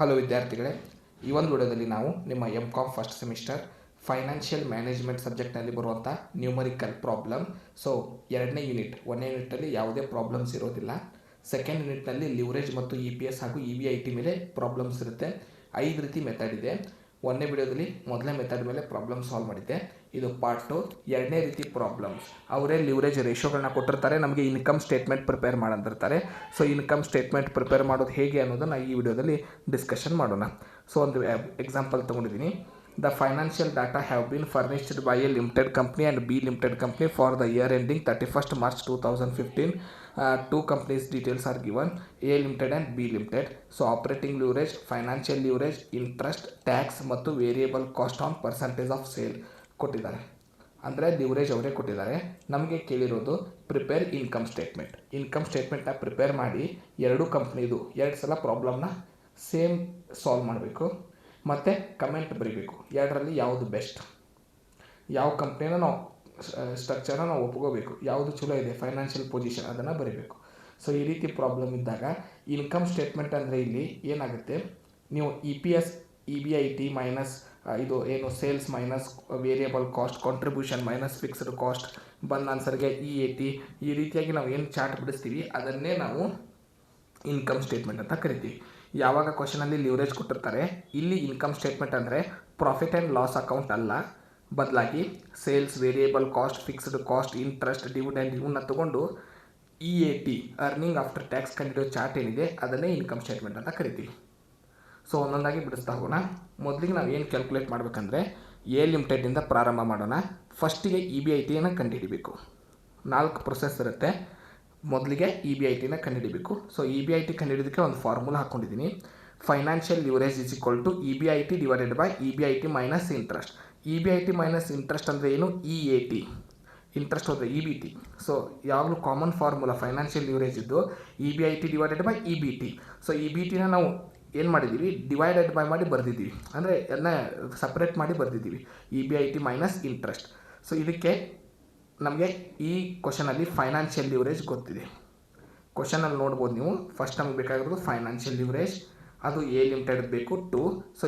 Hello ವಿದ್ಯಾರ್ಥಿಗಳೇ, ಈ ಒಂದು ವಿಡಿಯೋದಲ್ಲಿ ನಾವು ನಿಮ್ಮ ಎಂ.ಕಾಮ್ ಫಸ್ಟ್ ಸೆಮಿಸ್ಟರ್ ಫೈನಾನ್ಷಿಯಲ್ ಮ್ಯಾನೇಜ್ಮೆಂಟ್ ಸಬ್ಜೆಕ್ಟ್ನಲ್ಲಿ ಬರುವಂಥ ನ್ಯೂಮರಿಕಲ್ ಪ್ರಾಬ್ಲಮ್. ಸೊ ಎರಡನೇ ಯೂನಿಟ್, ಒಂದನೇ ಯೂನಿಟಲ್ಲಿ ಯಾವುದೇ ಪ್ರಾಬ್ಲಮ್ಸ್ ಇರೋದಿಲ್ಲ. ಸೆಕೆಂಡ್ ಯೂನಿಟ್ನಲ್ಲಿ ಲಿವರೇಜ್ ಮತ್ತು EPS ಹಾಗೂ EBIT ಮೇಲೆ ಪ್ರಾಬ್ಲಮ್ಸ್ ಇರುತ್ತೆ. 5 ರೀತಿ ಮೆಥಡ್ ಇದೆ. ಒಂದನೇ ವಿಡಿಯೋದಲ್ಲಿ ಮೊದಲನೇ ಮೆಥಡ್ ಮೇಲೆ ಪ್ರಾಬ್ಲಮ್ ಸಾಲ್ವ್ ಮಾಡಿದ್ದೆ. ಇದು ಪಾರ್ಟ್ 2. ಎರಡನೇ ರೀತಿ ಪ್ರಾಬ್ಲಮ್ಸ್, ಅವರೇ ಲಿವರೇಜ್ ರೇಷೋಗಳನ್ನ ಕೊಟ್ಟಿರ್ತಾರೆ, ನಮಗೆ ಇನ್ಕಮ್ ಸ್ಟೇಟ್ಮೆಂಟ್ ಪ್ರಿಪೇರ್ ಮಾಡಂದಿರ್ತಾರೆ. ಸೊ ಇನ್ಕಮ್ ಸ್ಟೇಟ್ಮೆಂಟ್ ಪ್ರಿಪೇರ್ ಮಾಡೋದು ಹೇಗೆ ಅನ್ನೋದನ್ನು ಈ ವಿಡಿಯೋದಲ್ಲಿ ಡಿಸ್ಕಷನ್ ಮಾಡೋಣ. ಸೊ ಒಂದು ಎಕ್ಸಾಂಪಲ್ ತೊಗೊಂಡಿದ್ದೀನಿ. The financial data have been furnished by a limited company and B limited company for the year ending 31st March 2015. Two companies details are given, A limited and B limited. So operating leverage, financial leverage, interest, tax ಮತ್ತು variable cost on percentage of sale ಕೊಟ್ಟಿದ್ದಾರೆ. ಅಂದರೆ leverage ಅವರೇ ಕೊಟ್ಟಿದ್ದಾರೆ. ನಮಗೆ ಕೇಳಿರೋದು prepare income statement. Income ಸ್ಟೇಟ್ಮೆಂಟ್ನ prepare ಮಾಡಿ ಎರಡು ಕಂಪ್ನಿದು 2 ಸಲ ಪ್ರಾಬ್ಲಮ್ನ ಸೇಮ್ ಸಾಲ್ವ್ ಮಾಡಬೇಕು ಮತ್ತು ಕಮೆಂಟ್ ಬರೀಬೇಕು. ಎರಡರಲ್ಲಿ ಯಾವುದು ಬೆಸ್ಟ್, ಯಾವ ಕಂಪ್ನಿನ ನಾವು ಸ್ಟ್ರಕ್ಚರ್ನ ನಾವು ಒಪ್ಕೋಬೇಕು, ಯಾವುದು ಚಲೋ ಇದೆ ಫೈನಾನ್ಷಿಯಲ್ ಪೊಸಿಷನ್ ಅದನ್ನು ಬರೀಬೇಕು. ಸೊ ಈ ರೀತಿ ಪ್ರಾಬ್ಲಮ್ ಇದ್ದಾಗ ಇನ್ಕಮ್ ಸ್ಟೇಟ್ಮೆಂಟ್ ಅಂದರೆ ಇಲ್ಲಿ ಏನಾಗುತ್ತೆ, ನೀವು EPS EBIT ಮೈನಸ್ ಇದು ಏನು sales minus variable cost, contribution minus fixed cost, ಬಂದ ಆನ್ಸರ್ಗೆ EAT, ಈ ರೀತಿಯಾಗಿ ನಾವು ಏನು ಚಾರ್ಟ್ ಬಿಡಿಸ್ತೀವಿ ಅದನ್ನೇ ನಾವು ಇನ್ಕಮ್ ಸ್ಟೇಟ್ಮೆಂಟ್ ಅಂತ ಕರಿತೀವಿ. ಯಾವಾಗ ಕ್ವಶನಲ್ಲಿ ಲಿವರೇಜ್ ಕೊಟ್ಟಿರ್ತಾರೆ, ಇಲ್ಲಿ ಇನ್ಕಮ್ ಸ್ಟೇಟ್ಮೆಂಟ್ ಅಂದರೆ ಪ್ರಾಫಿಟ್ ಆ್ಯಂಡ್ ಲಾಸ್ ಅಕೌಂಟ್ ಅಲ್ಲ, ಬದಲಾಗಿ sales, variable cost, fixed cost, interest, dividend ಇವನ್ನ ತಗೊಂಡು EAT ಅರ್ನಿಂಗ್ ಆಫ್ಟರ್ ಟ್ಯಾಕ್ಸ್ ಕಂಡಿಡೋ ಚಾರ್ಟ್ ಏನಿದೆ ಅದನ್ನೇ ಇನ್ಕಮ್ ಸ್ಟೇಟ್ಮೆಂಟ್ ಅಂತ ಕರಿತೀವಿ. ಸೊ ಒಂದೊಂದಾಗಿ ಬಿಡಿಸ್ತಾ ಹೋಗೋಣ. ಮೊದಲಿಗೆ ನಾವು ಏನು ಕ್ಯಾಲ್ಕುಲೇಟ್ ಮಾಡಬೇಕಂದ್ರೆ A ಲಿಮಿಟೆಡಿಂದ ಪ್ರಾರಂಭ ಮಾಡೋಣ. ಫಸ್ಟಿಗೆ EBITನ ಕಂಡುಹಿಡಿಬೇಕು. 4 ಪ್ರೊಸೆಸ್ ಇರುತ್ತೆ. ಮೊದಲಿಗೆ EBITನ ಕಂಡುಹಿಡಿಬೇಕು. ಸೊ EBIT ಕಂಡುಹಿಡಿದಕ್ಕೆ ಒಂದು ಫಾರ್ಮುಲಾ ಹಾಕ್ಕೊಂಡಿದ್ದೀನಿ. Financial leverage is equal to EBIT divided by EBIT minus interest. EBIT minus interest ಅಂದರೆ ಏನು, EAT. ಇಂಟ್ರೆಸ್ಟ್ ಹೋದರೆ EBT. ಸೊ ಯಾವಾಗಲೂ ಕಾಮನ್ ಫಾರ್ಮುಲಾ ಫೈನಾನ್ಷಿಯಲ್ ಲಿವರೇಜ್ ಇದ್ದು EBIT divided by EBT. So EBTನ ನಾವು ಏನು ಮಾಡಿದ್ದೀವಿ, ಡಿವೈಡೆಡ್ ಬೈ ಮಾಡಿ ಬರೆದಿದ್ದೀವಿ, ಅಂದರೆ ಅದನ್ನ ಸಪ್ರೇಟ್ ಮಾಡಿ ಬರೆದಿದ್ದೀವಿ, EBIT ಮೈನಸ್ ಇಂಟ್ರೆಸ್ಟ್. ಸೊ ಇದಕ್ಕೆ ನಮಗೆ ಈ ಕ್ವಶನಲ್ಲಿ ಫೈನಾನ್ಷಿಯಲ್ ಲಿವರೇಜ್ ಗೊತ್ತಿದೆ. ಕ್ವಶನಲ್ಲಿ ನೋಡ್ಬೋದು ನೀವು. ಫಸ್ಟ್ ನಮಗೆ ಬೇಕಾಗಿರೋದು ಫೈನಾನ್ಷಿಯಲ್ ಲಿವರೇಜ್, ಅದು A ಲಿಮಿಟೆಡ್ ಬೇಕು 2. ಸೊ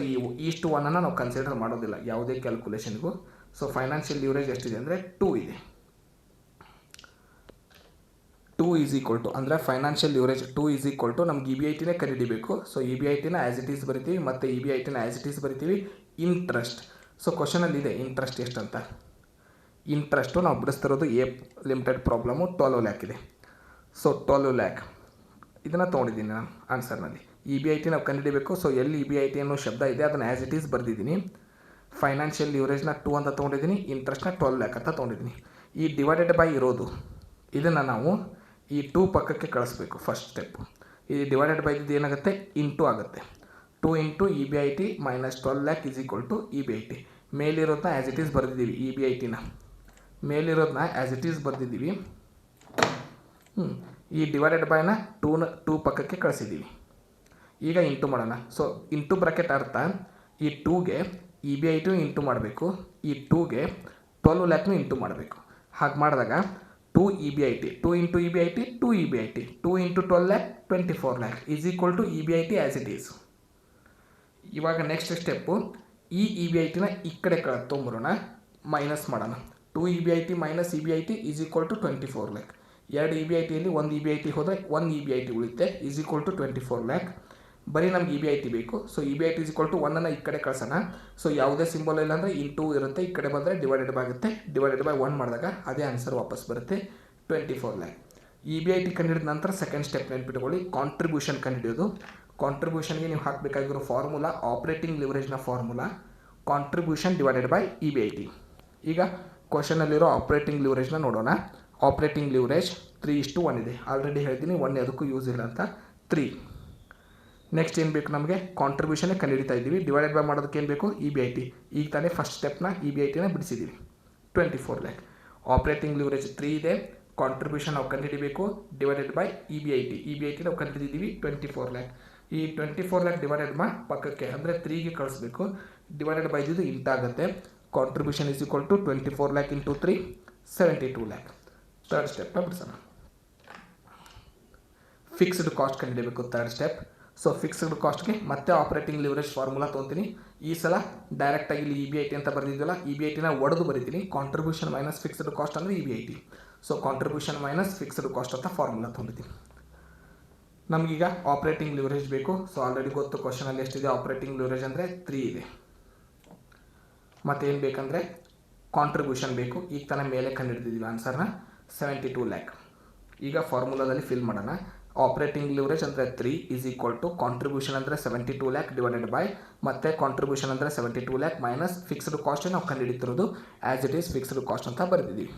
ಇಷ್ಟು 1 ನಾವು ಕನ್ಸಿಡರ್ ಮಾಡೋದಿಲ್ಲ ಯಾವುದೇ ಕ್ಯಾಲ್ಕುಲೇಷನ್ಗೂ. ಸೊ ಫೈನಾನ್ಷಿಯಲ್ ಲಿವರೇಜ್ ಎಷ್ಟಿದೆ ಅಂದರೆ 2 ಇದೆ. 2 ಈಸ್ ಈಕ್ವಲ್ ಟು ಅಂದರೆ financial leverage 2 is equal to ನಮ್ಗೆ EBITನೇ ಕಂಡುಹಿಡಿಬೇಕು. ಸೊ EBITನ ಆ್ಯಸ್ ಇಟ್ ಈಸ್ ಬರಿತೀವಿ ಮತ್ತು EBITನ ಆ್ಯಸ್ ಇಟ್ ಈಸ್ ಬರಿತೀವಿ. ಇಂಟ್ರೆಸ್ಟ್, ಸೊ ಕ್ವಶನಲ್ಲಿ ಇದೆ ಇಂಟ್ರೆಸ್ಟ್ ಎಷ್ಟಂತ. ಇಂಟ್ರೆಸ್ಟು ನಾವು ಬಿಡಿಸ್ತಿರೋದು A ಲಿಮಿಟೆಡ್ ಪ್ರಾಬ್ಲಮು 12 ಲ್ಯಾಕ್ ಇದೆ. ಸೊ 12 ಲ್ಯಾಕ್ ಇದನ್ನು ತೊಗೊಂಡಿದ್ದೀನಿ ನಾನು ಆನ್ಸರ್ನಲ್ಲಿ. EBIT ನಾವು ಕಂಡುಹಿಡಿಬೇಕು. ಸೊ ಎಲ್ಲಿ EBIT ಅನ್ನೋ ಶಬ್ದ ಇದೆ ಅದನ್ನು ಆ್ಯಸ್ ಇಟ್ ಈಸ್ ಬರೆದಿದ್ದೀನಿ. ಫೈನಾನ್ಷಿಯಲ್ ಲಿವರೇಜ್ನ 2 ಅಂತ ತೊಗೊಂಡಿದ್ದೀನಿ, ಇಂಟ್ರೆಸ್ಟ್ನ 12 ಲ್ಯಾಕ್ ಅಂತ ತೊಗೊಂಡಿದ್ದೀನಿ. ಈ ಡಿವೈಡೆಡ್ ಬೈ ಇರೋದು ಇದನ್ನು ನಾವು ಈ 2 ಪಕ್ಕಕ್ಕೆ ಕಳಿಸ್ಬೇಕು. ಫಸ್ಟ್ ಸ್ಟೆಪ್ಪು ಈ ಡಿವೈಡೆಡ್ ಬೈ ಇದು ಏನಾಗುತ್ತೆ, ಇಂಟು ಆಗುತ್ತೆ. 2 into EBIT minus 12 lakh is equal to EBIT. ಮೇಲಿರೋದನ್ನ ಆ್ಯಸ್ ಇಟ್ ಈಸ್ ಬರೆದಿದ್ದೀವಿ, EBITನ ಮೇಲಿರೋದನ್ನ ಆ್ಯಸ್ ಇಟ್ ಈಸ್ ಬರೆದಿದ್ದೀವಿ. ಈ ಡಿವೈಡೆಡ್ ಬೈನ 2 ಪಕ್ಕಕ್ಕೆ ಕಳಿಸಿದ್ದೀವಿ. ಈಗ ಇಂಟು ಮಾಡೋಣ. ಸೊ ಇಂಟು ಬ್ರಾಕೆಟ್ ಅರ್ಥ ಈ 2ಗೆ EBIT ಇಂಟು ಮಾಡಬೇಕು, ಈ 2ಗೆ 12 ಲ್ಯಾಕ್ನು ಇಂಟು ಮಾಡಬೇಕು. ಹಾಗೆ ಮಾಡಿದಾಗ 2 EBIT, 2 into EBIT 2 EBIT, 2 into 12 lakh 24 lakh is equal to EBIT as it is. ಇವಾಗ ನೆಕ್ಸ್ಟ್ ಸ್ಟೆಪ್ಪು ಈ EBITನ ಈ ಕಡೆ ತೊಗೊಂಬರೋಣ, ಮೈನಸ್ ಮಾಡೋಣ. 2 EBIT minus EBIT is equal to 24 lakh. 2 EBITಯಲ್ಲಿ 1 EBIT ಹೋದರೆ 1 EBIT ಉಳಿಯುತ್ತೆ, ಈಸ್ ಈಕ್ವಲ್ ಟು 24 ಲ್ಯಾಕ್. ಬರೀ ನಮ್ಗೆ EBIT ಬೇಕು. So EBIT is equal to 1 ಈ ಕಡೆ ಕಳ್ಸೋಣ. ಸೊ ಯಾವುದೇ ಸಿಂಬಲ್ ಇಲ್ಲ ಅಂದರೆ ಇಂಟು ಇರುತ್ತೆ, ಈ ಕಡೆ ಬಂದರೆ ಡಿವೈಡೆಡ್ ಬೈ ಆಗುತ್ತೆ. ಡಿವೈಡೆಡ್ ಬೈ 1 ಮಾಡಿದಾಗ ಅದೇ ಆನ್ಸರ್ ವಾಪಸ್ ಬರುತ್ತೆ, 24 ಲ್ಯಾಕ್. EBIT ಕಂಡುಹಿಡಿದ ನಂತರ ಸೆಕೆಂಡ್ ಸ್ಟೆಪ್ ನೆನ್ಪಿಟ್ಕೊಳ್ಳಿ, ಕಾಂಟ್ರಿಬ್ಯೂಷನ್ ಕಂಡುಹಿಡಿಯೋದು. ಕಾಂಟ್ರಿಬ್ಯೂಷನ್ಗೆ ನೀವು ಹಾಕಬೇಕಾಗಿರೋ ಫಾರ್ಮುಲಾ ಆಪ್ರೇಟಿಂಗ್ ಲಿವರೇಜ್ನ formula, contribution divided by EBIT. ಈಗ ಕ್ವಶನಲ್ಲಿರೋ ಆಪ್ರೇಟಿಂಗ್ ಲಿವರೇಜ್ನ ನೋಡೋಣ. ಆಪ್ರೇಟಿಂಗ್ ಲಿವರೇಜ್ 3:1 ಇದೆ. ಆಲ್ರೆಡಿ ಹೇಳ್ತೀನಿ 1 ಅದಕ್ಕೂ ಯೂಸ್ ಇಲ್ಲ ಅಂತ, 3. ನೆಕ್ಸ್ಟ್ ಏನು ಬೇಕು ನಮಗೆ, ಕಾಂಟ್ರಿಬ್ಯೂಷನ್ನೇ ಕಂಡುಹಿಡಿತಾ ಇದ್ದೀವಿ. ಡಿವೈಡೆಡ್ ಬೈ ಮಾಡೋದಕ್ಕೆ ಏನು ಬೇಕು, EBIT. ಈಗ ತಾನೇ ಫಸ್ಟ್ ಸ್ಟೆಪ್ನ EBITನ ಬಿಡಿಸಿದ್ದೀವಿ, 24 ಲ್ಯಾಕ್. ಆಪ್ರೇಟಿಂಗ್ ಲಿವರೇಜ್ 3 ಇದೆ, ಕಾಂಟ್ರಿಬ್ಯೂಷನ್ ನಾವು ಕಂಡುಹಿಡಿಬೇಕು, ಡಿವೈಡೆಡ್ ಬೈ EBIT ನಾವು ಕಂಡುಹಿಡಿದ್ದೀವಿ 24 ಲ್ಯಾಕ್. ಈ 24 ಲ್ಯಾಕ್ ಡಿವೈಡೆಡ್ ಬೈ ಪಕ್ಕಕ್ಕೆ ಅಂದರೆ 3ಗೆ ಕಳಿಸ್ಬೇಕು. ಡಿವೈಡೆಡ್ ಬೈ ಇದು ಇಂಟಾಗುತ್ತೆ. Contribution is equal to 24 lakh into 3 72 lakh. Third ಸ್ಟೆಪ್ನ ಬಿಡಿಸೋಣ. ಫಿಕ್ಸ್ಡ್ ಕಾಸ್ಟ್ ಕಂಡುಹಿಡಿಯಬೇಕು ಥರ್ಡ್ ಸ್ಟೆಪ್. ಸೊ ಫಿಕ್ಸ್ಡ್ ಕಾಸ್ಟ್ಗೆ ಮತ್ತೆ ಆಪರೇಟಿಂಗ್ ಲಿವರೇಜ್ ಫಾರ್ಮುಲಾ ತೊಗೊತೀನಿ. ಈ ಸಲ ಡೈರೆಕ್ಟಾಗಿ ಇಲ್ಲಿ EBIT ಅಂತ ಬರೆದಿದ್ವಲ್ಲ, EBITನ ಒಡೆದು ಬರಿತೀನಿ. ಕಾಂಟ್ರಿಬ್ಯೂಷನ್ ಮೈನಸ್ ಫಿಕ್ಸ್ಡ್ ಕಾಸ್ಟ್ ಅಂದರೆ EBIT. So contribution minus fixed cost ಅಂತ ಫಾರ್ಮುಲಾ ತೊಗೊಂಡಿದ್ದೀನಿ. ನಮಗೀಗ ಆಪರೇಟಿಂಗ್ ಲಿವರೇಜ್ ಬೇಕು. ಸೊ ಆಲ್ರೆಡಿ ಗೊತ್ತು ಕ್ವಶನಲ್ಲಿ ಎಷ್ಟಿದೆ ಆಪರೇಟಿಂಗ್ ಲಿವರೇಜ್ ಅಂದರೆ 3 ಇದೆ. ಮತ್ತೇನು ಬೇಕಂದರೆ ಕಾಂಟ್ರಿಬ್ಯೂಷನ್ ಬೇಕು. ಈಗ ತಾನೇ ಮೇಲೆ ಕಂಡುಹಿಡಿದಿದ್ದೀವಿ ಆನ್ಸರ್ನ 72 ಲ್ಯಾಕ್. ಈಗ ಫಾರ್ಮುಲಾದಲ್ಲಿ ಫಿಲ್ ಮಾಡೋಣ. ಆಪರೇಟಿಂಗ್ ಲಿವರೇಜ್ ಅಂದರೆ 3 ಈಸ್ ಈಕ್ವಲ್ ಟು ಕಾಂಟ್ರಿಬ್ಯೂಷನ್ ಅಂದರೆ 72 ಲ್ಯಾಕ್ ಡಿವೈಡೆಡ್ ಬೈ ಮತ್ತೆ ಕಾಂಟ್ರಿಬ್ಯೂಷನ್ ಅಂದರೆ 72 ಲ್ಯಾಕ್ ಮೈನಸ್ ಫಿಕ್ಸ್ಡ್ ಕಾಸ್ಟ್ ನಾವು ಕಂಡುಹಿಡಿತಿರೋದು as it is fixed cost ಅಂತ ಬರೆದಿದ್ದೀವಿ.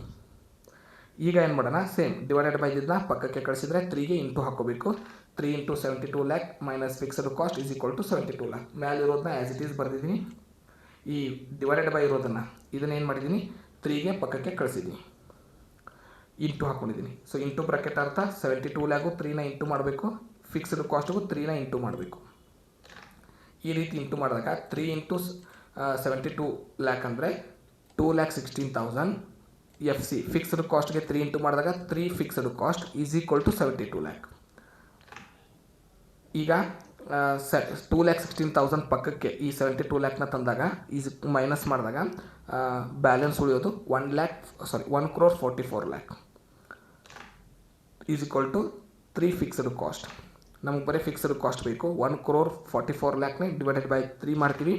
ಈಗ ಏನು ಮಾಡೋಣ, ಸೇಮ್ ಡಿವೈಡೆಡ್ ಬೈ ಇದನ್ನ ಪಕ್ಕಕ್ಕೆ ಕಳಿಸಿದರೆ 3ಗೆ ಇಂಟು ಹಾಕೋಬೇಕು. 3 into 72 lakh minus fixed cost is equal to 72 lakh. ಮೇಲಿರೋದನ್ನ ಆ್ಯಸ್ ಇಟ್ ಈಸ್ ಬರೆದಿದ್ದೀನಿ. ಈ ಡಿವೈಡೆಡ್ ಬೈ ಇರೋದನ್ನು ಇದನ್ನೇನು ಮಾಡಿದ್ದೀನಿ 3ಗೆ ಪಕ್ಕಕ್ಕೆ ಕಳಿಸಿದ್ದೀನಿ, ಇಂಟು ಹಾಕ್ಕೊಂಡಿದ್ದೀನಿ. ಸೊ ಇಂಟು ಬ್ರಾಕೆಟ್ ಅರ್ಥ 72 ಲ್ಯಾಕು 3ನ ಇಂಟು ಮಾಡಬೇಕು, ಫಿಕ್ಸ್ಡ್ ಕಾಸ್ಟ್ಗೂ 3ನ ಇಂಟು ಮಾಡಬೇಕು. ಈ ರೀತಿ ಇಂಟು ಮಾಡಿದಾಗ 3 ಇಂಟು 72 ಲ್ಯಾಕ್ ಅಂದರೆ 2,16,000 FC. ಫಿಕ್ಸ್ಡ್ ಕಾಸ್ಟ್ಗೆ 3 ಇಂಟು ಮಾಡಿದಾಗ 3 fixed cost is equal to 72 lakh. ಈಗ 2,16,000 ಪಕ್ಕಕ್ಕೆ ಈ 72 ಲ್ಯಾಕ್ನ ತಂದಾಗ ಈಸ್ ಮೈನಸ್ ಮಾಡಿದಾಗ ಬ್ಯಾಲೆನ್ಸ್ ಉಳಿಯೋದು 1,44 lakh is equal to 3 fixed cost. ನಮಗೆ ಬರೀ ಫಿಕ್ಸ್ಡ್ ಕಾಸ್ಟ್ ಬೇಕು. 1,44 ಲ್ಯಾಕ್ನೇ ಡಿವೈಡೆಡ್ ಬೈ 3 ಮಾಡ್ತೀವಿ,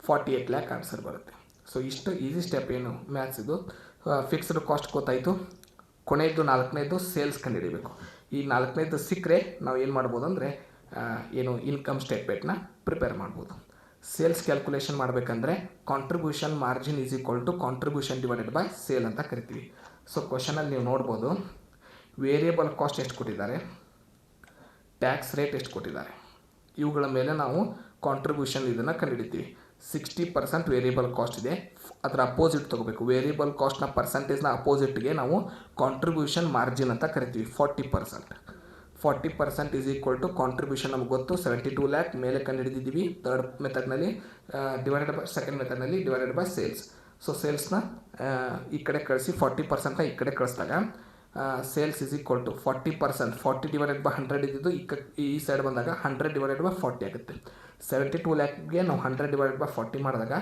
48 ಲ್ಯಾಕ್ ಆನ್ಸರ್ ಬರುತ್ತೆ. ಸೊ ಇಷ್ಟು ಈಸಿ ಸ್ಟೆಪ್ ಏನು ಮ್ಯಾಥ್ಸ್ ಇದು. ಫಿಕ್ಸ್ಡ್ ಕಾಸ್ಟ್ ಗೊತ್ತಾಯಿತು. ಕೊನೆಯದು 4ನೇದು ಸೇಲ್ಸ್ ಕಂಡುಹಿಡಿಬೇಕು. ಈ 4ನೇದು ಸಿಕ್ಕರೆ ನಾವು ಏನು ಮಾಡ್ಬೋದು ಅಂದರೆ ಇನ್ಕಮ್ ಸ್ಟೇಟ್ಮೆಂಟ್ನ ಪ್ರಿಪೇರ್ ಮಾಡ್ಬೋದು. ಸೇಲ್ಸ್ ಕ್ಯಾಲ್ಕುಲೇಷನ್ ಮಾಡಬೇಕಂದ್ರೆ contribution margin is equal to contribution divided by sale ಅಂತ ಕರಿತೀವಿ. ಸೊ ಕ್ವಶನಲ್ಲಿ ನೀವು ನೋಡ್ಬೋದು ವೇರಿಯಬಲ್ ಕಾಸ್ಟ್ ಎಷ್ಟು ಕೊಟ್ಟಿದ್ದಾರೆ, ಟ್ಯಾಕ್ಸ್ ರೇಟ್ ಎಷ್ಟು ಕೊಟ್ಟಿದ್ದಾರೆ, ಇವುಗಳ ಮೇಲೆ ನಾವು ಕಾಂಟ್ರಿಬ್ಯೂಷನ್ ಇದನ್ನು ಕಂಡುಹಿಡಿತೀವಿ. 60% ವೇರಿಯಬಲ್ ಕಾಸ್ಟ್ ಇದೆ, ಅದರ ಅಪೋಸಿಟ್ ತೊಗೋಬೇಕು. ವೇರಿಯಬಲ್ ಕಾಸ್ಟ್ನ ಪರ್ಸೆಂಟೇಜ್ನ ಅಪೋಸಿಟ್ಗೆ ನಾವು ಕಾಂಟ್ರಿಬ್ಯೂಷನ್ ಮಾರ್ಜಿನ್ ಅಂತ ಕರಿತೀವಿ. 40% ಈಸ್ ಈಕ್ವಲ್ ಟು ಕಾಂಟ್ರಿಬ್ಯೂಷನ್ ನಮ್ಗೆ ಗೊತ್ತು 72 ಲ್ಯಾಕ್ ಮೇಲೆ ಕಂಡುಹಿಡಿದಿದ್ದೀವಿ ಥರ್ಡ್ ಮೆಥಡ್ನಲ್ಲಿ, ಡಿವೈಡೆಡ್ ಬೈ ಸೆಕೆಂಡ್ ಮೆಥಡ್ನಲ್ಲಿ ಡಿವೈಡೆಡ್ ಬೈ ಸೇಲ್ಸ್. ಸೊ ಸೇಲ್ಸ್ನ ಈ ಕಡೆ ಕಳಿಸಿ 40%ನ ಈ ಕಡೆ ಕಳಿಸಿದಾಗ sales is equal to 40%, 40 divided by 100 ಇದ್ದಿದ್ದು ಈ ಸೈಡ್ ಬಂದಾಗ 100 ಡಿವೈಡೆಡ್ ಬೈ 40 ಆಗುತ್ತೆ. 72 ಲ್ಯಾಕ್ಗೆ ನಾವು 100 ಡಿವೈಡೆಡ್ ಬೈ 40 ಮಾಡಿದಾಗ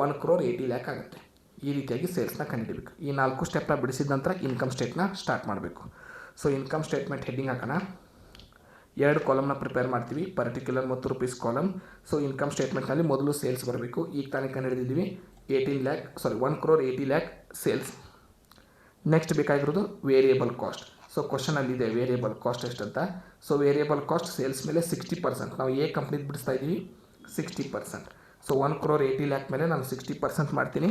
1,80 ಲ್ಯಾಕ್ ಆಗುತ್ತೆ. ಈ ರೀತಿಯಾಗಿ ಸೇಲ್ಸ್ನ ಕಂಡುಹಿಡಬೇಕು. ಈ 4 ಸ್ಟೆಪ್ನ ಬಿಡಿಸಿದ ನಂತರ ಇನ್ಕಮ್ ಸ್ಟೇಟ್ನ ಸ್ಟಾರ್ಟ್ ಮಾಡಬೇಕು. ಸೊ ಇನ್ಕಮ್ ಸ್ಟೇಟ್ಮೆಂಟ್ ಹೆಡ್ಡಿಂಗ್ ಹಾಕೋಣ. 2 ಕಾಲಮ್ನ ಪ್ರಿಪೇರ್ ಮಾಡ್ತೀವಿ, ಪರ್ಟಿಕ್ಯುಲರ್ ಮತ್ತು ರುಪೀಸ್ ಕಾಲಮ್. ಸೊ ಇನ್ಕಮ್ ಸ್ಟೇಟ್ಮೆಂಟ್ನಲ್ಲಿ ಮೊದಲು ಸೇಲ್ಸ್ ಬರಬೇಕು. ಈಗ ತಾನೇ ಕಂಡುಹಿಡಿದಿದ್ದೀವಿ 1,80 ಲ್ಯಾಕ್ ಸೇಲ್ಸ್. ನೆಕ್ಸ್ಟ್ ಬೇಕಾಗಿರೋದು ವೇರಿಯಬಲ್ ಕಾಸ್ಟ್. ಸೊ ಕ್ವಶನಲ್ಲಿದೆ ವೇರಿಯಬಲ್ ಕಾಸ್ಟ್ ಎಷ್ಟಂತ. ಸೊ ವೇರಿಯಬಲ್ ಕಾಸ್ಟ್ ಸೇಲ್ಸ್ ಮೇಲೆ 60%, ನಾವು ಎ ಕಂಪ್ನಿದು ಬಿಡಿಸ್ತಾ ಇದ್ದೀವಿ 60%. ಸೊ 1,80 ಲ್ಯಾಕ್ ಮೇಲೆ ನಾನು 60% ಮಾಡ್ತೀನಿ,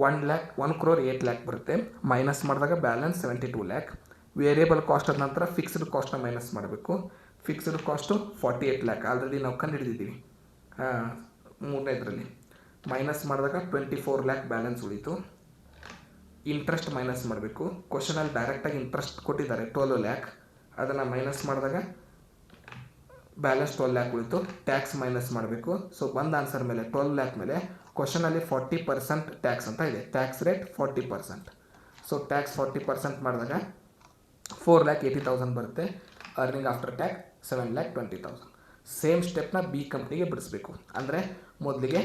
1,08 ಲ್ಯಾಕ್ ಬರುತ್ತೆ. ಮೈನಸ್ ಮಾಡಿದಾಗ ಬ್ಯಾಲೆನ್ಸ್ 72 ಲ್ಯಾಕ್. ವೇರಿಯಬಲ್ ಕಾಸ್ಟ್ ಆದ ನಂತರ ಫಿಕ್ಸ್ಡ್ ಕಾಸ್ಟ್ನ ಮೈನಸ್ ಮಾಡಬೇಕು. ಫಿಕ್ಸ್ಡ್ ಕಾಸ್ಟು 48 ಲ್ಯಾಕ್ ಆಲ್ರೆಡಿ ನಾವು ಕಂಡುಹಿಡಿದಿದ್ದೀವಿ 3ನೇದರಲ್ಲಿ. ಮೈನಸ್ ಮಾಡಿದಾಗ 24 ಲ್ಯಾಕ್ ಬ್ಯಾಲೆನ್ಸ್ ಉಳಿತು. ಇಂಟ್ರೆಸ್ಟ್ ಮೈನಸ್ ಮಾಡಬೇಕು. ಕ್ವಶನಲ್ಲಿ ಡೈರೆಕ್ಟಾಗಿ ಇಂಟ್ರೆಸ್ಟ್ ಕೊಟ್ಟಿದ್ದಾರೆ 12 ಲ್ಯಾಕ್, ಅದನ್ನು ಮೈನಸ್ ಮಾಡಿದಾಗ ಬ್ಯಾಲೆನ್ಸ್ 12 ಲ್ಯಾಕ್ ಉಳಿತು. ಟ್ಯಾಕ್ಸ್ ಮೈನಸ್ ಮಾಡಬೇಕು. ಸೊ ಬಂದ ಆನ್ಸರ್ ಮೇಲೆ 12 ಲ್ಯಾಕ್ ಮೇಲೆ ಕ್ವಶನಲ್ಲಿ 40% ಟ್ಯಾಕ್ಸ್ ಅಂತ ಇದೆ, ಟ್ಯಾಕ್ಸ್ ರೇಟ್ 40%. ಸೊ ಟ್ಯಾಕ್ಸ್ 40% ಮಾಡಿದಾಗ 4,80,000 ಬರುತ್ತೆ. Earning after tax 7,20,000. ಸೇಮ್ ಸ್ಟೆಪ್ನ ಬಿ ಕಂಪ್ನಿಗೆ ಬಿಡಿಸ್ಬೇಕು. ಅಂದರೆ ಮೊದಲಿಗೆ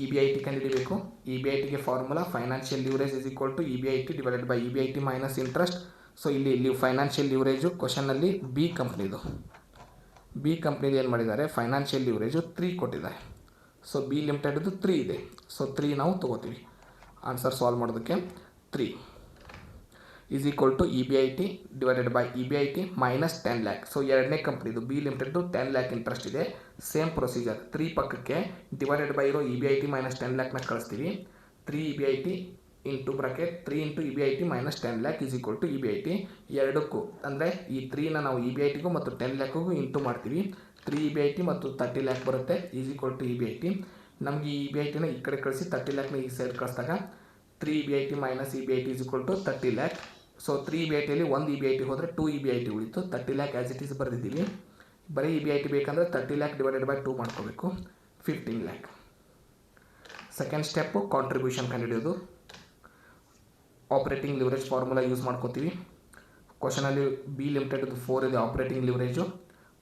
EBIT ಕಂಡುಹಿಡಿಬೇಕು. EBITಗೆ formula financial leverage is equal to EBIT divided by EBIT minus interest. So ಇಲ್ಲಿ ಫೈನಾನ್ಷಿಯಲ್ ಲಿವರೇಜು ಕ್ವಶನಲ್ಲಿ ಬಿ ಕಂಪ್ನಿದು ಏನು ಮಾಡಿದ್ದಾರೆ, ಫೈನಾನ್ಷಿಯಲ್ ಲಿವರೇಜು 3 ಕೊಟ್ಟಿದ್ದಾರೆ. ಸೊ ಬಿ ಲಿಮಿಟೆಡ್ದು 3 ಇದೆ. ಸೊ 3 ನಾವು ತೊಗೋತೀವಿ ಆನ್ಸರ್ ಸಾಲ್ವ್ ಮಾಡೋದಕ್ಕೆ. 3 is equal to EBIT divided by EBIT minus 10 lakh. So 2ನೇ ಕಂಪ್ನಿದು ಬಿ ಲಿಮಿಟೆಡ್ದು 10 ಲ್ಯಾಕ್ ಇಂಟ್ರೆಸ್ಟ್ ಇದೆ. ಸೇಮ್ ಪ್ರೊಸೀಜರ್ 3 ಪಕ್ಕಕ್ಕೆ ಡಿವೈಡೆಡ್ ಬೈ ಇರೋ EBIT ಮೈನಸ್ 10 ಲ್ಯಾಕ್ನ ಕಳಿಸ್ತೀವಿ. 3 EBIT into bracket 3 into EBIT minus 10 lakh is equal to EBIT. ಎರಡಕ್ಕೂ ಅಂದರೆ ಈ 3ನ ನಾವು EBITಗೂ ಮತ್ತು 10 ಲ್ಯಾಕ್ಗೂ ಇಂಟು ಮಾಡ್ತೀವಿ. 3 EBIT ಮತ್ತು 30 ಲ್ಯಾಕ್ ಬರುತ್ತೆ ಈಸ್ ಈಕ್ವಲ್ ಟು EBIT. ನಮಗೆ ಈ EBITನ ಈ ಕಡೆ ಕಳಿಸಿ 30 ಲ್ಯಾಕ್ನ ಈ ಸೈಡ್ ಕಳಿಸಿದಾಗ 3 EBIT minus EBIT is equal to 30 lakh. So 3 EBITಯಲ್ಲಿ 1 EBIT ಹೋದರೆ 2 EBIT ಉಳಿತು. 30 ಲ್ಯಾಕ್ ಆ್ಯಸ್ ಇಟ್ ಈಸ್ ಬರೆದಿದ್ದೀವಿ. ಬರೀ EBIT ಬೇಕಂದರೆ 30 ಲ್ಯಾಕ್ ಡಿವೈಡೆಡ್ ಬೈ 2 ಮಾಡ್ಕೋಬೇಕು, 15 ಲ್ಯಾಕ್. ಸೆಕೆಂಡ್ ಸ್ಟೆಪ್ಪು ಕಾಂಟ್ರಿಬ್ಯೂಷನ್ ಕಂಡುಹಿಡಿಯೋದು. ಆಪರೇಟಿಂಗ್ ಲಿವರೇಜ್ ಫಾರ್ಮುಲಾ ಯೂಸ್ ಮಾಡ್ಕೋತೀವಿ. ಕ್ವಶನಲ್ಲಿ ಬಿ ಲಿಮಿಟೆಡ್ದು 4 ಇದೆ operating leverage.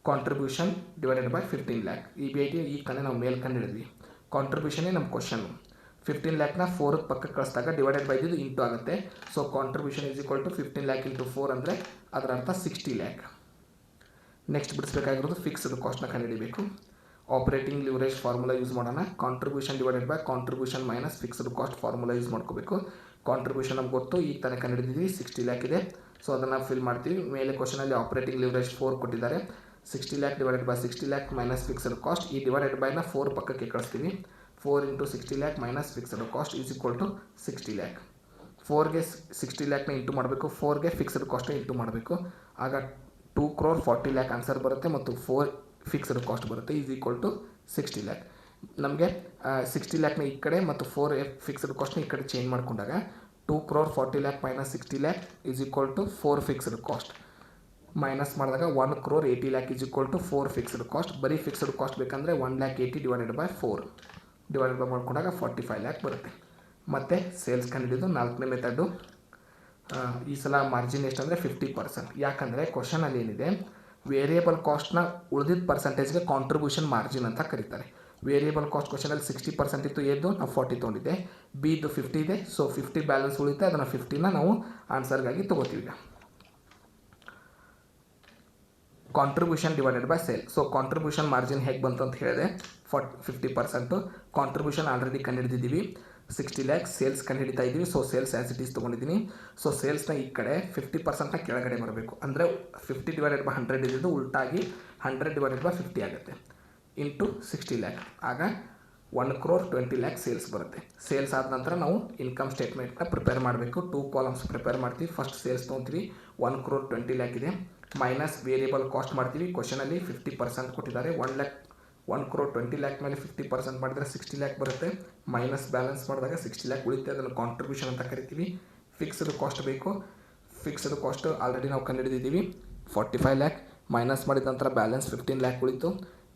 Contribution divided by 15 lakh. EBIT ಈ ಕಡೆ ನಾವು ಮೇಲೆ ಕಂಡು ಹಿಡಿದ್ವಿ. ಕಾಂಟ್ರಿಬ್ಯೂಷನ್ನೇ ನಮ್ಮ ಕ್ವಶನ್ನು. 15 ಲ್ಯಾಕ್ನ 4 ಪಕ್ಕಕ್ಕೆ ಕಳಿಸಿದಾಗ ಡಿವೈಡೆಡ್ ಬೈ ಇದು ಇಂಟು ಆಗುತ್ತೆ. So contribution is equal to 15 lakh into 4 ಅಂದರೆ ಅದರ ಅರ್ಥ 60 ಲ್ಯಾಕ್. ನೆಕ್ಸ್ಟ್ ಬಿಡಿಸ್ಬೇಕಾಗಿರೋದು ಫಿಕ್ಸ್ಡ್ ಕಾಸ್ಟ್ನ ಕಂಡುಹಿಡಿಬೇಕು. ಆಪರೇಟಿಂಗ್ ಲಿವರೇಜ್ ಫಾರ್ಮುಲಾ ಯೂಸ್ ಮಾಡೋಣ. Contribution divided by contribution minus fixed cost formula use ಮಾಡ್ಕೋಬೇಕು. ಕಾಂಟ್ರಿಬ್ಯೂಷನ್ ನಮ್ಗೆ ಗೊತ್ತು, ಈಗ ತಾನೇ ಕಂಡುಹಿಡಿದಿದ್ವಿ 60 ಲ್ಯಾಕ್ ಇದೆ. ಸೊ ಅದನ್ನು ಫಿಲ್ ಮಾಡ್ತೀವಿ. ಮೇಲೆ ಕ್ವಶನಲ್ಲಿ ಆಪರೇಟಿಂಗ್ ಲಿವರೇಜ್ 4 ಕೊಟ್ಟಿದ್ದಾರೆ. 60 lakh divided by 60 lakh minus fixed cost. ಈ ಡಿವೈಡೆಡ್ ಬೈನ 4 ಪಕ್ಕಕ್ಕೆ ಕಳಿಸ್ತೀವಿ. 4 into 60 lakh minus fixed cost is equal to 60 lakh. 4ಗೆ 60 ಲ್ಯಾಕ್ನ ಇಂಟು ಮಾಡಬೇಕು, 4ಗೆ ಫಿಕ್ಸ್ಡ್ ಕಾಸ್ಟ್ನ ಇಂಟು ಮಾಡಬೇಕು. ಆಗ 2 crore 40 ಲ್ಯಾಕ್ ಆನ್ಸರ್ ಬರುತ್ತೆ ಮತ್ತು 4 ಫಿಕ್ಸ್ಡ್ ಕಾಸ್ಟ್ ಬರುತ್ತೆ ಈಸ್ ಈಕ್ವಲ್ ಟು 60 ಲ್ಯಾಕ್. ನಮಗೆ 60 ಲ್ಯಾಕ್ನ ಈ ಕಡೆ ಮತ್ತು 4 ಫಿಕ್ಸ್ಡ್ ಕಾಸ್ಟ್ನ ಈ ಕಡೆ ಚೇಂಜ್ ಮಾಡಿಕೊಂಡಾಗ 2 crore 40 lakh minus 60 lakh is equal to 4 fixed cost. Minus ಮಾಡಿದಾಗ 1 crore 80 lakh is equal to 4 fixed cost. ಬರೀ ಫಿಕ್ಸ್ಡ್ ಕಾಸ್ಟ್ ಬೇಕಂದರೆ 1,80,000 ಡಿವೈಡೆಡ್ ಬೈ 4 ಡಿವೈಡೆಡ್ ಬೈ ಮಾಡ್ಕೊಂಡಾಗ 45 ಲ್ಯಾಕ್ ಬರುತ್ತೆ. ಮತ್ತು ಸೇಲ್ಸ್ ಕಂಡಿದ್ದು 4ನೇ ಮೆಥಡು. ಈ ಸಲ ಮಾರ್ಜಿನ್ ಎಷ್ಟಂದರೆ 50%. ಯಾಕಂದರೆ ಕ್ವಶನಲ್ಲಿ ಏನಿದೆ, ವೇರಿಯಬಲ್ ಕಾಸ್ಟ್ನ ಉಳಿದಿದ್ದ ಪರ್ಸೆಂಟೇಜ್ಗೆ ಕಾಂಟ್ರಿಬ್ಯೂಷನ್ ಮಾರ್ಜಿನ್ ಅಂತ ಕರೀತಾರೆ. ವೇರಿಯಬಲ್ ಕಾಸ್ಟ್ ಕ್ವಶನಲ್ಲಿ 60% ಇತ್ತು, ಎದ್ದು ನಾವು 40 ತೊಗೊಂಡಿದ್ದೆ. ಬಿದು 50 ಇದೆ. ಸೊ 50 ಬ್ಯಾಲೆನ್ಸ್ ಉಳಿಯುತ್ತೆ, ಅದನ್ನು 50ನ ನಾವು ಆನ್ಸರ್ಗಾಗಿ ತೊಗೋತೀವಿ. ಈಗ contribution divided by sale. So contribution margin ಹೇಗೆ ಬಂತು ಅಂತ ಹೇಳಿದೆ, 50%. ಕಾಂಟ್ರಿಬ್ಯೂಷನ್ ಆಲ್ರೆಡಿ ಕಂಡುಹಿಡಿದಿದ್ದೀವಿ 60 ಲ್ಯಾಕ್. ಸೇಲ್ಸ್ ಕಂಡುಹಿಡಿತಾ ಇದ್ದೀವಿ. So sales as it is ತೊಗೊಂಡಿದ್ದೀನಿ. ಸೊ ಸೇಲ್ಸ್ನ ಈ ಕಡೆ 50%ನ ಕೆಳಗಡೆ ಬರಬೇಕು. ಅಂದರೆ 50 ಡಿವೈಡೆಡ್ ಬೈ 100 ಇದ್ದಿದ್ದು ಉಲ್ಟಾಗಿ 100 ಡಿವೈಡೆಡ್ ಬೈ 50 ಆಗುತ್ತೆ ಇಂಟು 60 ಲ್ಯಾಕ್. ಆಗ 1 crore 20 ಲ್ಯಾಕ್ ಸೇಲ್ಸ್ ಬರುತ್ತೆ. ಸೇಲ್ಸ್ ಆದ ನಂತರ ನಾವು ಇನ್ಕಮ್ ಸ್ಟೇಟ್ಮೆಂಟ್ನ ಪ್ರಿಪೇರ್ ಮಾಡಬೇಕು. 2 ಕಾಲಮ್ಸ್ ಪ್ರಿಪೇರ್ ಮಾಡ್ತೀವಿ. ಫಸ್ಟ್ ಸೇಲ್ಸ್ ತೊಗೊತೀವಿ, 1 crore 20 ಲ್ಯಾಕ್ ಇದೆ. ಮೈನಸ್ ವೇರಿಯಬಲ್ ಕಾಸ್ಟ್ ಮಾಡ್ತೀವಿ. ಕ್ವಶನಲ್ಲಿ 50% ಕೊಟ್ಟಿದ್ದಾರೆ. 1 crore 20 ಲ್ಯಾಕ್ ಮೇಲೆ 50% ಮಾಡಿದರೆ 60 ಲ್ಯಾಕ್ ಬರುತ್ತೆ. ಮೈನಸ್ ಬ್ಯಾಲೆನ್ಸ್ ಮಾಡಿದಾಗ 60 ಲ್ಯಾಕ್ ಉಳಿಯುತ್ತೆ, ಅದನ್ನು ಕಾಂಟ್ರಿಬ್ಯೂಷನ್ ಅಂತ ಕರಿತೀವಿ. ಫಿಕ್ಸ್ಡ್ ಕಾಸ್ಟ್ ಬೇಕು. ಫಿಕ್ಸ್ಡ್ ಕಾಸ್ಟ್ ಆಲ್ರೆಡಿ ನಾವು ಕಂಡುಹಿಡಿದಿದ್ದೀವಿ 45 ಲ್ಯಾಕ್. ಮೈನಸ್ ಮಾಡಿದ ನಂತರ ಬ್ಯಾಲೆನ್ಸ್ 15 ಲ್ಯಾಕ್ ಉಳಿತು.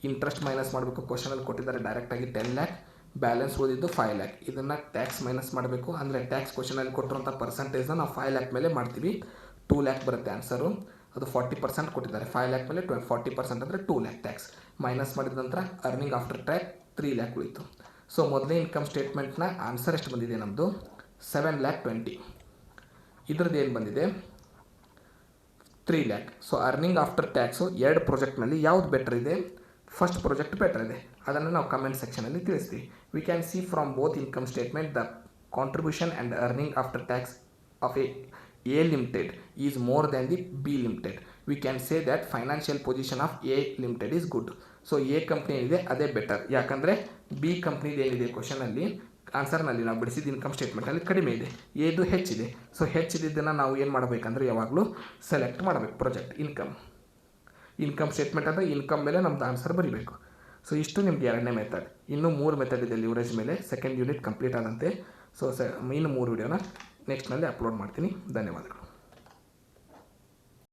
ಇಂಟ್ರೆಸ್ಟ್ ಮೈನಸ್ ಮಾಡಬೇಕು. ಕ್ವಶನಲ್ಲಿ ಕೊಟ್ಟಿದ್ದಾರೆ ಡೈರೆಕ್ಟಾಗಿ 10 ಲ್ಯಾಕ್. ಬ್ಯಾಲೆನ್ಸ್ ಉಳಿದಿದ್ದು 5 ಲ್ಯಾಕ್. ಇದನ್ನು ಟ್ಯಾಕ್ಸ್ ಮೈನಸ್ ಮಾಡಬೇಕು. ಅಂದರೆ ಟ್ಯಾಕ್ಸ್ ಕ್ವಶನಲ್ಲಿ ಕೊಟ್ಟಿರೋಂಥ ಪರ್ಸೆಂಟೇಜ್ನ ನಾವು 5 ಲ್ಯಾಕ್ ಮೇಲೆ ಮಾಡ್ತೀವಿ. 2 ಲ್ಯಾಕ್ ಬರುತ್ತೆ ಆನ್ಸರು. ಅದು 40% ಕೊಟ್ಟಿದ್ದಾರೆ. 5 ಲ್ಯಾಕ್ ಮೇಲೆ 40% ಅಂದರೆ 2 ಲ್ಯಾಕ್ ಟ್ಯಾಕ್ಸ್. ಮೈನಸ್ ಮಾಡಿದ ನಂತರ ಅರ್ನಿಂಗ್ ಆಫ್ಟರ್ ಟ್ಯಾಕ್ಸ್ 3 ಲ್ಯಾಕ್ ಉಳಿತು. ಸೊ ಮೊದಲೇ ಇನ್ಕಮ್ ಸ್ಟೇಟ್ಮೆಂಟ್ನ ಆನ್ಸರ್ ಎಷ್ಟು ಬಂದಿದೆ ನಮ್ಮದು 7,20,000. ಇದ್ರದ್ದು ಏನು ಬಂದಿದೆ 3 lac. So earning after tax 2 ಪ್ರಾಜೆಕ್ಟ್ನಲ್ಲಿ ಯಾವುದು ಬೆಟರ್ ಇದೆ, ಫಸ್ಟ್ ಪ್ರಾಜೆಕ್ಟ್ ಬೆಟರ್ ಇದೆ. ಅದನ್ನು ನಾವು ಕಮೆಂಟ್ ಸೆಕ್ಷನಲ್ಲಿ ತಿಳಿಸ್ತೀವಿ. We can see from both income statement the contribution and earning after tax of A Limited is more than the B Limited. We can say that financial position of A Limited is good. So A company ಏನಿದೆ ಅದೇ better. ಯಾಕಂದರೆ B ಕಂಪ್ನಿದು ಏನಿದೆ ಕ್ವಶನಲ್ಲಿ ಆನ್ಸರ್ನಲ್ಲಿ ನಾವು ಬಿಡಿಸಿದ income ಸ್ಟೇಟ್ಮೆಂಟಲ್ಲಿ ಕಡಿಮೆ ಇದೆ, ಎದು ಹೆಚ್ಚಿದೆ. ಸೊ ಹೆಚ್ಚಿದ್ದನ್ನು ನಾವು ಏನು ಮಾಡಬೇಕಂದ್ರೆ ಯಾವಾಗಲೂ ಸೆಲೆಕ್ಟ್ ಮಾಡಬೇಕು ಪ್ರಾಜೆಕ್ಟ್. ಇನ್ಕಮ್ ಸ್ಟೇಟ್ಮೆಂಟ್ ಅಂದರೆ ಇನ್ಕಮ್ ಮೇಲೆ ನಮ್ಮದು ಆನ್ಸರ್ ಬರೀಬೇಕು. ಸೊ ಇಷ್ಟು ನಿಮಗೆ 2ನೇ ಮೆಥಡ್. ಇನ್ನೂ 3 ಮೆಥಡ್ ಇದೆ ಲಿವರೇಜ್ ಮೇಲೆ. ಸೆಕೆಂಡ್ ಯೂನಿಟ್ ಕಂಪ್ಲೀಟ್ ಆದಂತೆ. ಸೊ ಇನ್ನು 3 ವಿಡಿಯೋನ ನೆಕ್ಸ್ಟ್ನಲ್ಲಿ ಅಪ್ಲೋಡ್ ಮಾಡ್ತೀನಿ. ಧನ್ಯವಾದಗಳು.